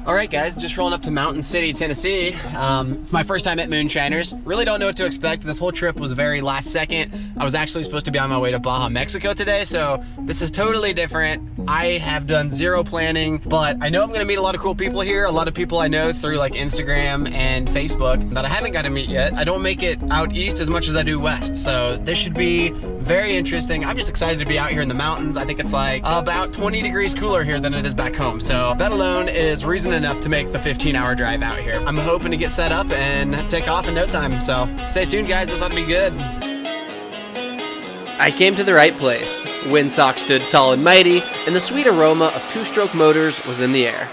Alright guys, just rolling up to Mountain City, Tennessee. It's my first time at Moonshiners. Really don't know what to expect. This whole trip was very last second. I was actually supposed to be on my way to Baja, Mexico today, so this is totally different. I have done zero planning, but I know I'm gonna meet a lot of cool people here. A lot of people I know through like Instagram and Facebook that I haven't got to meet yet. I don't make it out east as much as I do west, so this should be very interesting. I'm just excited to be out here in the mountains. I think it's like about 20 degrees cooler here than it is back home, so that alone is reason enough to make the 15-hour drive out here. I'm hoping to get set up and take off in no time, so stay tuned guys, this ought to be good. I came to the right place. Windsock stood tall and mighty, and the sweet aroma of two-stroke motors was in the air.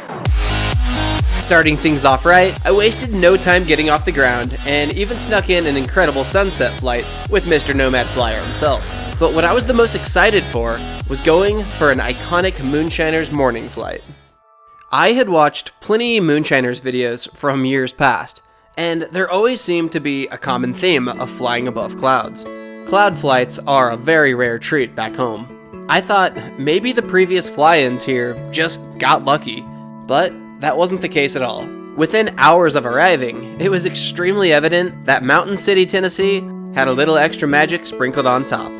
Starting things off right, I wasted no time getting off the ground, and even snuck in an incredible sunset flight with Mr. Nomad Flyer himself. But what I was the most excited for was going for an iconic Moonshiners morning flight. I had watched plenty Moonshiners videos from years past, and there always seemed to be a common theme of flying above clouds. Cloud flights are a very rare treat back home. I thought maybe the previous fly-ins here just got lucky, but that wasn't the case at all. Within hours of arriving, it was extremely evident that Mountain City, Tennessee had a little extra magic sprinkled on top.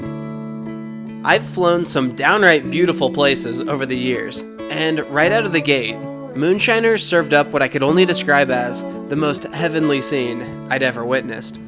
I've flown some downright beautiful places over the years, and right out of the gate, Moonshiners served up what I could only describe as the most heavenly scene I'd ever witnessed.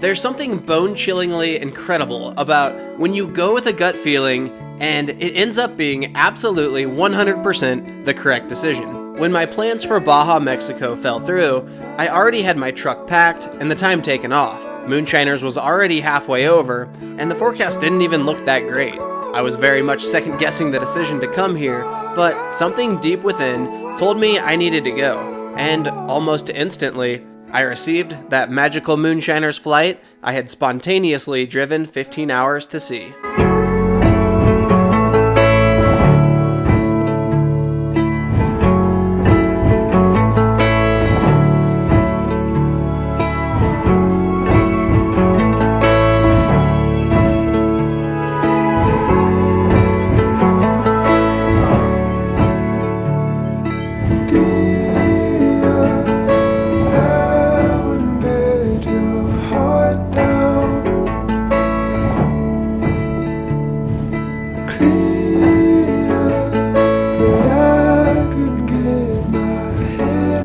There's something bone-chillingly incredible about when you go with a gut feeling and it ends up being absolutely 100% the correct decision. When my plans for Baja, Mexico fell through, I already had my truck packed and the time taken off. Moonshiners was already halfway over, and the forecast didn't even look that great. I was very much second-guessing the decision to come here, but something deep within told me I needed to go, and almost instantly, I received that magical Moonshiners flight I had spontaneously driven 15 hours to see.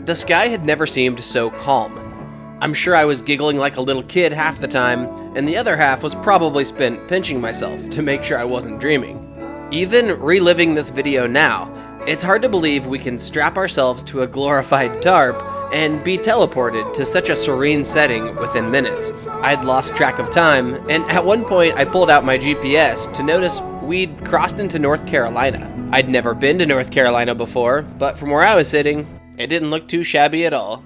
The sky had never seemed so calm. I'm sure I was giggling like a little kid half the time, and the other half was probably spent pinching myself to make sure I wasn't dreaming. Even reliving this video now, it's hard to believe we can strap ourselves to a glorified tarp and be teleported to such a serene setting within minutes. I'd lost track of time, and at one point I pulled out my GPS to notice we'd crossed into North Carolina. I'd never been to North Carolina before, but from where I was sitting, it didn't look too shabby at all.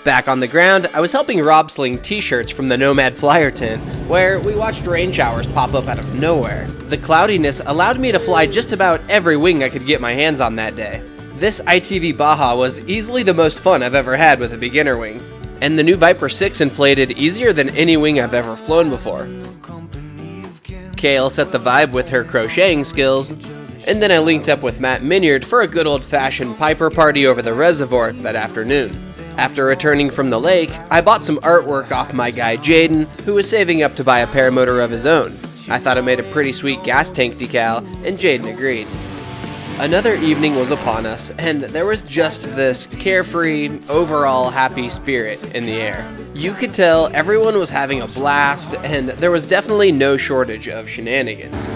Back on the ground, I was helping Rob sling t-shirts from the Nomad Flyer tent, where we watched rain showers pop up out of nowhere. The cloudiness allowed me to fly just about every wing I could get my hands on that day. This ITV Baja was easily the most fun I've ever had with a beginner wing, and the new Viper 6 inflated easier than any wing I've ever flown before. Kale set the vibe with her crocheting skills, and then I linked up with Matt Minyard for a good old-fashioned Piper party over the reservoir that afternoon. After returning from the lake, I bought some artwork off my guy Jaden, who was saving up to buy a paramotor of his own. I thought it made a pretty sweet gas tank decal, and Jaden agreed. Another evening was upon us, and there was just this carefree, overall happy spirit in the air. You could tell everyone was having a blast, and there was definitely no shortage of shenanigans.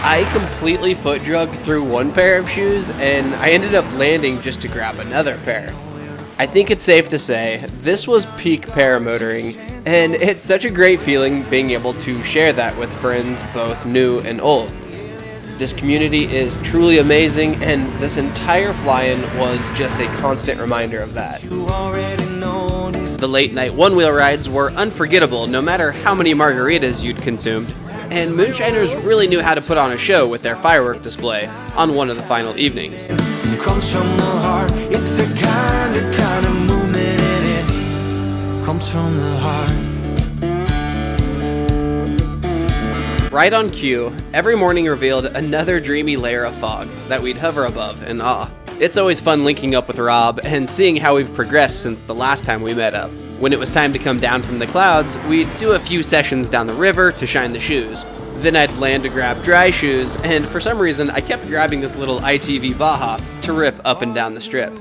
I completely foot drugged through one pair of shoes, and I ended up landing just to grab another pair. I think it's safe to say this was peak paramotoring, and it's such a great feeling being able to share that with friends both new and old. This community is truly amazing, and this entire fly-in was just a constant reminder of that. The late night one-wheel rides were unforgettable no matter how many margaritas you'd consumed, and Moonshiners really knew how to put on a show with their firework display on one of the final evenings. It comes from the heart, it's a kind of movement, and it comes from the heart. Right on cue, every morning revealed another dreamy layer of fog that we'd hover above in awe. It's always fun linking up with Rob and seeing how we've progressed since the last time we met up. When it was time to come down from the clouds, we'd do a few sessions down the river to shine the shoes. Then I'd land to grab dry shoes, and for some reason I kept grabbing this little ITV Baja to rip up and down the strip.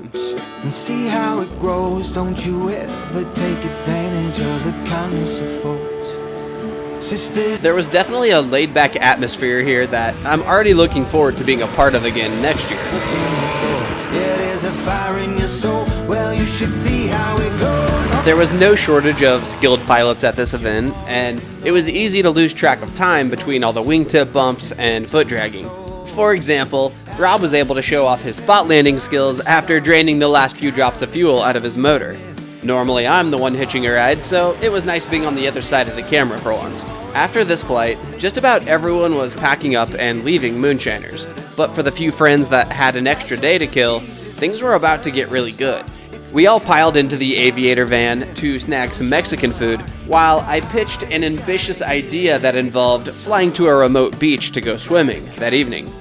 And see how it grows. Don't you ever take advantage of the kindness of folks. Sisters. There was definitely a laid-back atmosphere here that I'm already looking forward to being a part of again next year. Yeah, there's a fire in your soul. Well, you should see how it goes. There was no shortage of skilled pilots at this event, and it was easy to lose track of time between all the wingtip bumps and foot dragging. For example, Rob was able to show off his spot landing skills after draining the last few drops of fuel out of his motor. Normally I'm the one hitching a ride, so it was nice being on the other side of the camera for once. After this flight, just about everyone was packing up and leaving Moonshiners. But for the few friends that had an extra day to kill, things were about to get really good. We all piled into the aviator van to snag some Mexican food, while I pitched an ambitious idea that involved flying to a remote beach to go swimming that evening.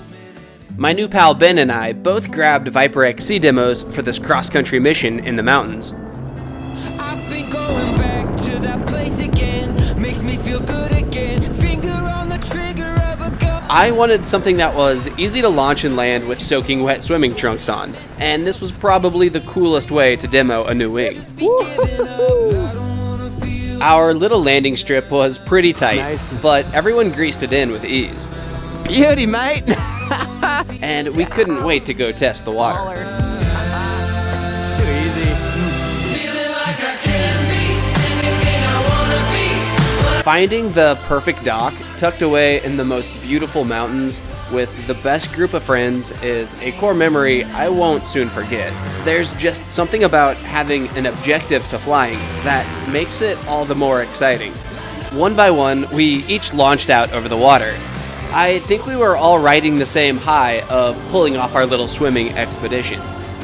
My new pal Ben and I both grabbed Viper XC demos for this cross-country mission in the mountains. I've been going back to that place again. Makes me feel good again. Finger on the trigger of a gun. I wanted something that was easy to launch and land with soaking wet swimming trunks on, and this was probably the coolest way to demo a new wing. Our little landing strip was pretty tight, but everyone greased it in with ease. Beauty, mate. And we couldn't wait to go test the water. Too easy. Feeling like I can be anything I wanna be. Finding the perfect dock tucked away in the most beautiful mountains with the best group of friends is a core memory I won't soon forget. There's just something about having an objective to flying that makes it all the more exciting. One by one, we each launched out over the water. I think we were all riding the same high of pulling off our little swimming expedition,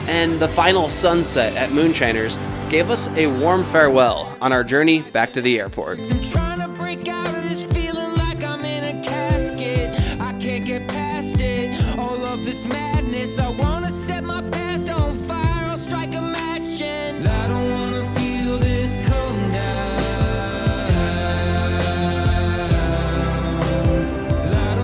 and the final sunset at Moonshiners gave us a warm farewell on our journey back to the airport. I'm trying to break out of this feeling like I'm in a casket. I can't get past it. All of this madness. I wanna set my past on fire. I'll strike a match and I don't wanna feel this come down.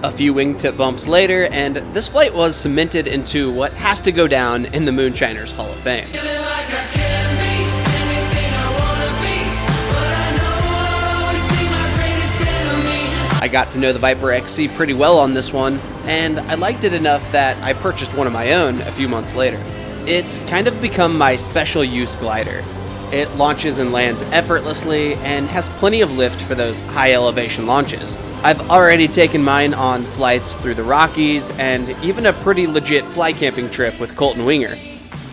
A few wingtip bumps later, and this flight was cemented into what has to go down in the Moonshiners Hall of Fame. Feeling like I can be anything I wanna be, but I know I'll always be my greatest enemy. I got to know the Viper XC pretty well on this one, and I liked it enough that I purchased one of my own a few months later. It's kind of become my special use glider. It launches and lands effortlessly and has plenty of lift for those high elevation launches. I've already taken mine on flights through the Rockies and even a pretty legit fly camping trip with Colton Winger.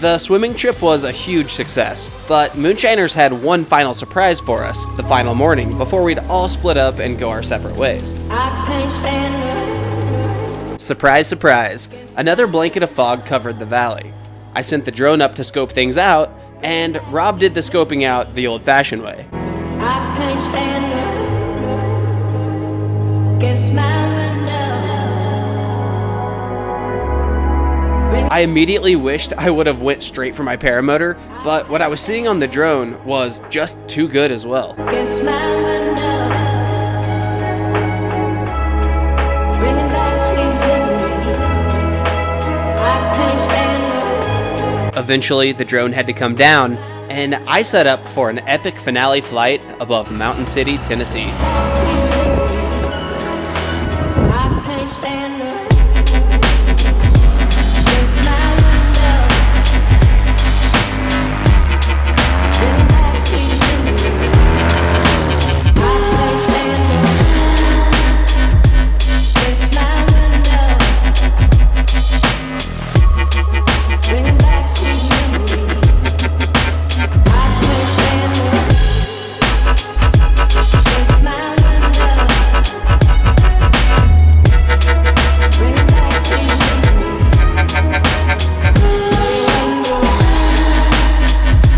The swimming trip was a huge success, but Moonshiners had one final surprise for us the final morning before we'd all split up and go our separate ways. Surprise, surprise, another blanket of fog covered the valley. I sent the drone up to scope things out, and Rob did the scoping out the old-fashioned way. I immediately wished I would have went straight for my paramotor, but what I was seeing on the drone was just too good as well. Eventually, the drone had to come down, and I set up for an epic finale flight above Mountain City, Tennessee.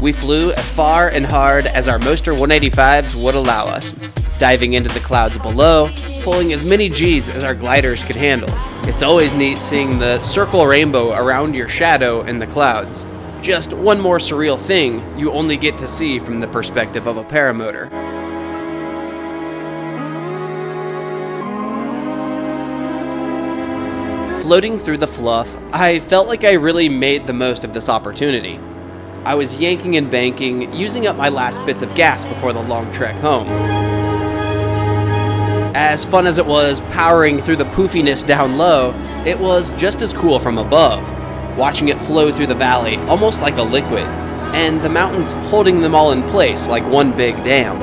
We flew as far and hard as our Moster 185s would allow us, diving into the clouds below, pulling as many G's as our gliders could handle. It's always neat seeing the circle rainbow around your shadow in the clouds. Just one more surreal thing you only get to see from the perspective of a paramotor. Floating through the fluff, I felt like I really made the most of this opportunity. I was yanking and banking, using up my last bits of gas before the long trek home. As fun as it was powering through the poofiness down low, it was just as cool from above, watching it flow through the valley almost like a liquid, and the mountains holding them all in place like one big dam.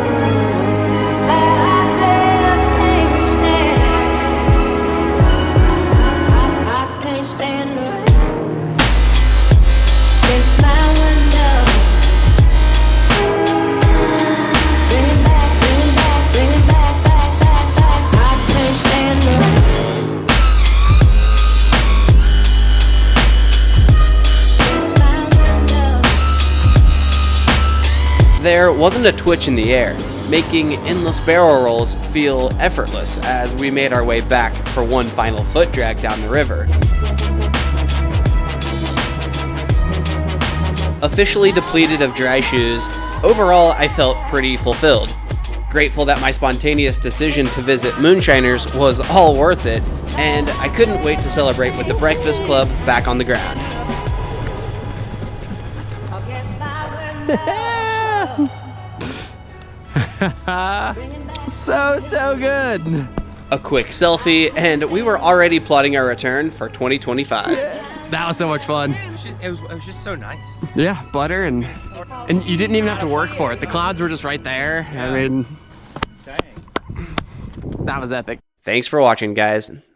There wasn't a twitch in the air, making endless barrel rolls feel effortless as we made our way back for one final foot drag down the river. Officially depleted of dry shoes, overall I felt pretty fulfilled. Grateful that my spontaneous decision to visit Moonshiners was all worth it, and I couldn't wait to celebrate with the Breakfast Club back on the ground. So good. A quick selfie, and we were already plotting our return for 2025. That was so much fun. It was just so nice. Yeah, butter and you didn't even have to work for it. The clouds were just right there. I mean, that was epic. Thanks for watching, guys.